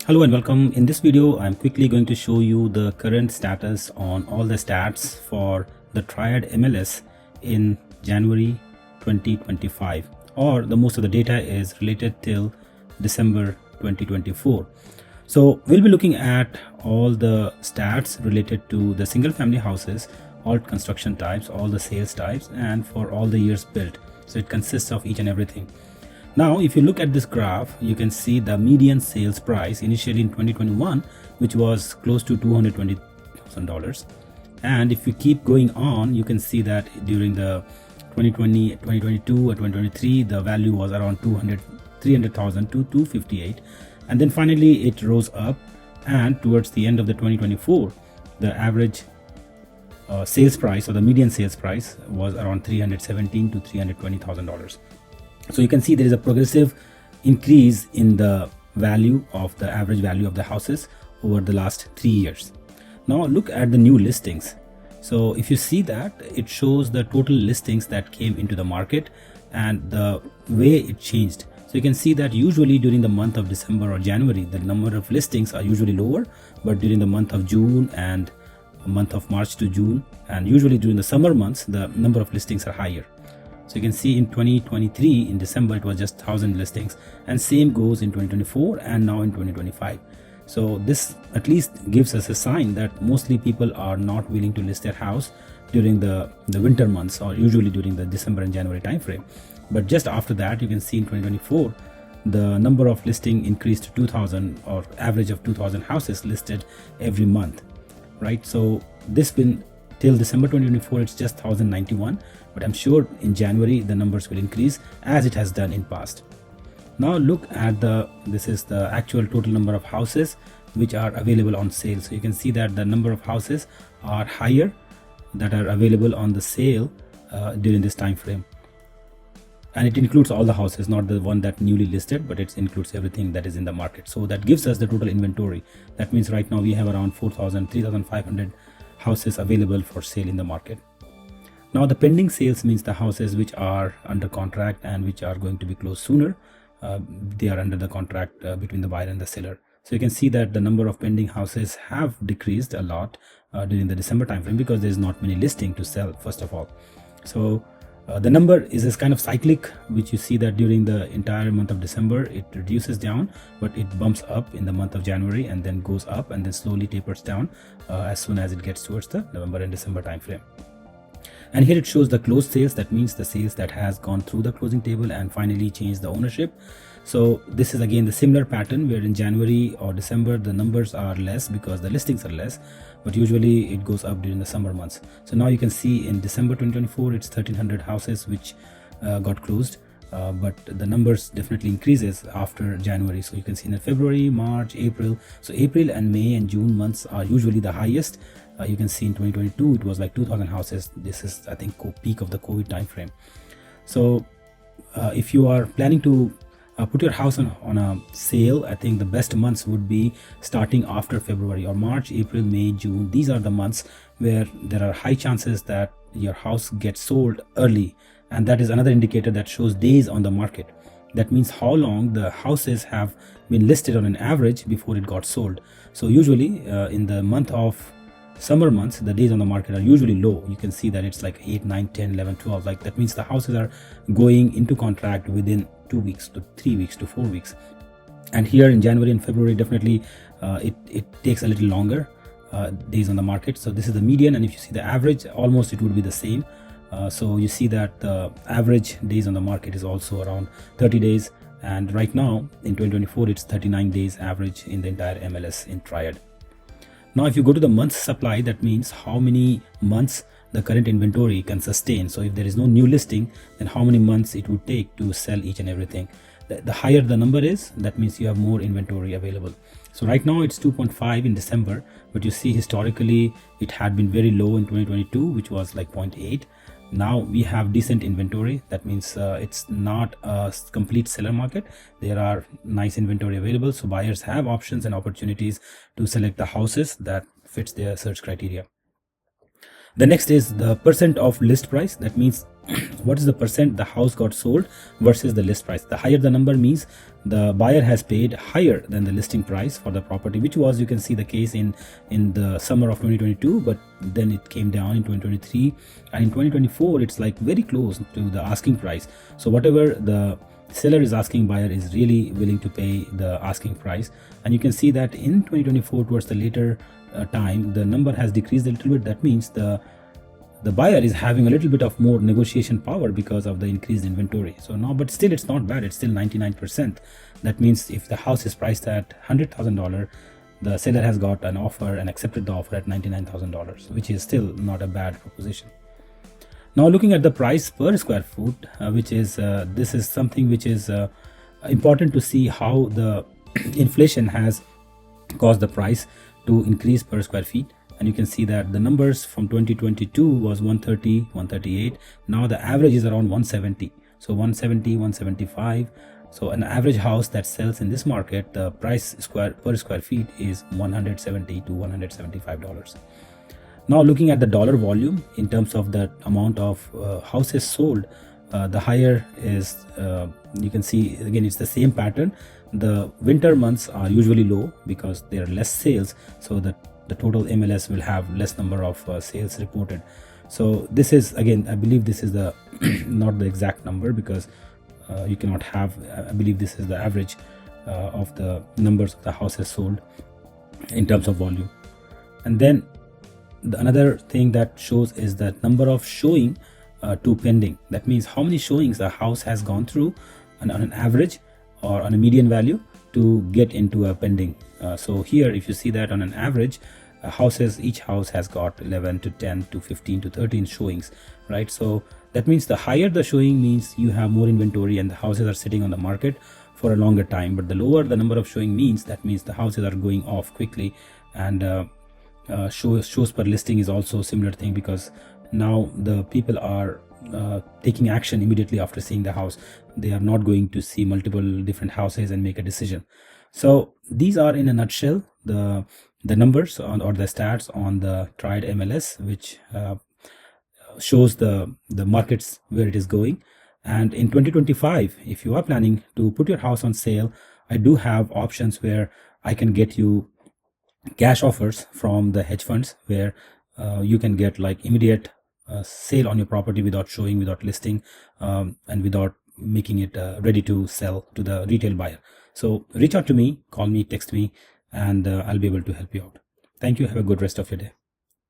Hello and welcome. In this video, I'm quickly going to show you the current status on all the stats for the Triad MLS in January 2025, or the most of the data is related till December 2024. So we'll be looking at all the stats related to the single family houses, all construction types, all the sales types, and for all the years built. So it consists of each and everything. Now, if you look at this graph, you can see the median sales price initially in 2021, which was close to $220,000. And if you keep going on, you can see that during the 2020, 2022, or 2023, the value was around 300,000 to 258. And then finally, it rose up. And towards the end of the 2024, the average sales price, or the median sales price, was around $317,000 to $320,000. So you can see there is a progressive increase in the value of the average value of the houses over the last 3 years. Now look at the new listings. So if you see that, it shows the total listings that came into the market and the way it changed. So you can see that usually during the month of December or January, the number of listings are usually lower, but during the month of June and month of March to June, and usually during the summer months, the number of listings are higher. So you can see in 2023, in December, it was just 1,000 listings, and same goes in 2024 and now in 2025. So this at least gives us a sign that mostly people are not willing to list their house during the winter months, or usually during the December and January timeframe. But just after that, you can see in 2024, the number of listing increased to 2,000, or average of 2,000 houses listed every month, right? So this been till December 2024, it's just 1,091, but I'm sure in January the numbers will increase as it has done in past. Now look at this is the actual total number of houses which are available on sale. So you can see that the number of houses are higher that are available on the sale during this time frame. And it includes all the houses, not the one that newly listed, but it includes everything that is in the market. So that gives us the total inventory. That means right now we have around 3,500 houses available for sale in the market. Now the pending sales means the houses which are under contract and which are going to be closed sooner. They are under the contract between the buyer and the seller. So you can see that the number of pending houses have decreased a lot during the December timeframe, because there is not many listing to sell, first of all. So the number is this kind of cyclic, which you see that during the entire month of December it reduces down, but it bumps up in the month of January and then goes up and then slowly tapers down as soon as it gets towards the November and December timeframe. And here it shows the closed sales. That means the sales that has gone through the closing table and finally changed the ownership. So this is again the similar pattern, where in January or December the numbers are less because the listings are less, but usually it goes up during the summer months. So now you can see in December 2024 it's 1,300 houses which got closed, but the numbers definitely increases after January. So you can see in February, March, April. So April and May and June months are usually the highest. You can see in 2022 it was like 2,000 houses. This is, I think, peak of the COVID time frame. So if you are planning to put your house on a sale, I think the best months would be starting after February, or March, April, May, June. These are the months where there are high chances that your house gets sold early, and that is another indicator that shows days on the market. That means how long the houses have been listed on an average before it got sold. So usually in the month of summer months, the days on the market are usually low. You can see that it's like 8, 9, 10, 11, 12. Like that means the houses are going into contract within 2 weeks to 3 weeks to 4 weeks. And here in January and February, definitely it takes a little longer days on the market. So this is the median, and if you see the average, almost it would be the same. So you see that the average days on the market is also around 30 days. And right now in 2024, it's 39 days average in the entire MLS in Triad. Now, if you go to the months supply, that means how many months the current inventory can sustain. So if there is no new listing, then how many months it would take to sell each and everything. The higher the number is, that means you have more inventory available. So right now it's 2.5 in December, but you see historically it had been very low in 2022, which was like 0.8. Now we have decent inventory. That means it's not a complete seller market. There are nice inventory available, so buyers have options and opportunities to select the houses that fits their search criteria. The next is the percent of list price. That means what is the percent the house got sold versus the list price. The higher the number means the buyer has paid higher than the listing price for the property, which was, you can see, the case in the summer of 2022, but then it came down in 2023, and in 2024 it's like very close to the asking price. So whatever the seller is asking, buyer is really willing to pay the asking price. And you can see that in 2024, towards the later time, the number has decreased a little bit. That means the buyer is having a little bit of more negotiation power because of the increased inventory. So now, but still it's not bad, it's still 99%. That means if the house is priced at $100,000, the seller has got an offer and accepted the offer at $99,000, which is still not a bad proposition. Now looking at the price per square foot, which is this is something which is important to see how the inflation has caused the price to increase per square feet. And you can see that the numbers from 2022 was 130, 138. Now the average is around 170. So 170, 175. So an average house that sells in this market, the price per square feet is $170 to $175. Now looking at the dollar volume in terms of the amount of houses sold, the higher is, you can see again it's the same pattern. The winter months are usually low because there are less sales, so the total MLS will have less number of sales reported. So this is, again, I believe this is the not the exact number, because you cannot have, I believe this is the average of the numbers of the houses sold in terms of volume. And then another thing that shows is the number of showing to pending. That means how many showings a house has gone through on an average or on a median value to get into a pending. So here if you see that on an average, each house has got 11 to 10 to 15 to 13 showings, right? So that means the higher the showing means you have more inventory and the houses are sitting on the market for a longer time. But the lower the number of showing means, that means the houses are going off quickly. And shows per listing is also a similar thing, because now the people are taking action immediately after seeing the house. They are not going to see multiple different houses and make a decision. So these are in a nutshell the numbers or the stats on the Triad MLS, which shows the markets where it is going. And in 2025, if you are planning to put your house on sale, I do have options where I can get you cash offers from the hedge funds, where you can get like immediate sale on your property without showing, without listing, and without making it ready to sell to the retail buyer. So reach out to me, call me, text me, and I'll be able to help you out. Thank you. Have a good rest of your day.